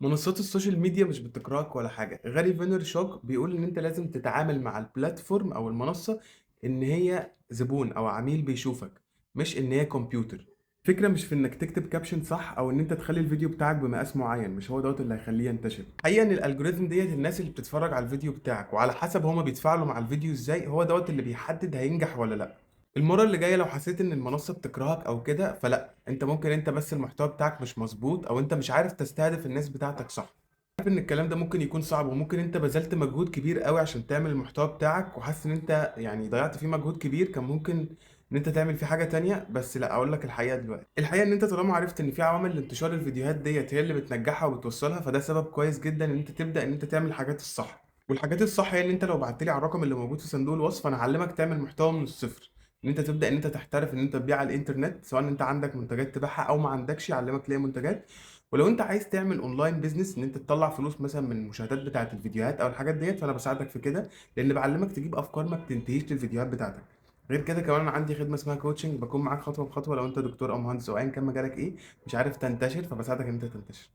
منصات السوشيال ميديا مش بتكرهك ولا حاجة. غاري فينرشوك بيقول إن أنت لازم تتعامل مع البلاتفورم أو المنصة إن هي زبون أو عميل بيشوفك، مش إن هي كمبيوتر. الفكرة مش في إنك تكتب كابشن صح أو إن أنت تخلي الفيديو بتاعك بمقاس معين، مش هو دوت اللي هيخليه ينتشر. حقيقة إن الألجوريزم ديت الناس اللي بتتفرج على الفيديو بتاعك وعلى حسب هما بيتفاعلوا مع الفيديو إزاي هو دوت اللي بيحدد هينجح ولا لأ. المرة اللي جاية لو حسيت إن المنصة بتكرهك أو كده فلأ، أنت ممكن أنت بس المحتوى بتاعك مش مظبوط أو أنت مش عارف تستهدف الناس بتاعتك صح. عارف ان الكلام ده ممكن يكون صعب وممكن انت بذلت مجهود كبير قوي عشان تعمل المحتوى بتاعك وحاسس ان انت يعني ضيعت فيه مجهود كبير، كان ممكن ان انت تعمل فيه حاجة تانية. بس لا، اقول لك الحقيقة دلوقتي، الحقيقة ان انت طالما عرفت ان في عوامل لانتشار الفيديوهات ديت هي اللي بتنجحها وبتوصلها، فده سبب كويس جدا ان انت تبدأ ان انت تعمل الحاجات الصح. والحاجات الصح هي ان انت لو بعت لي على الرقم اللي موجود في صندوق الوصف انا هعلمك تعمل محتوى من الصفر. ان انت تبدأ ان انت تحترف ان انت تبيع على الانترنت، سواء انت عندك منتجات تبيعها او ما عندكش يعلمك ليه منتجات. ولو انت عايز تعمل اونلاين بيزنس ان انت تطلع فلوس مثلا من المشاهدات بتاعت الفيديوهات او الحاجات ديت، فانا بساعدك في كده، لان بعلمك تجيب افكار ما بتنتهيش للفيديوهات بتاعتك. غير كده كمان انا عندي خدمه اسمها كوتشنج، بكون معاك خطوه بخطوه لو انت دكتور او مهندس او ايا كان مجالك ايه، مش عارف تنتشر، فبساعدك ان انت تنتشر.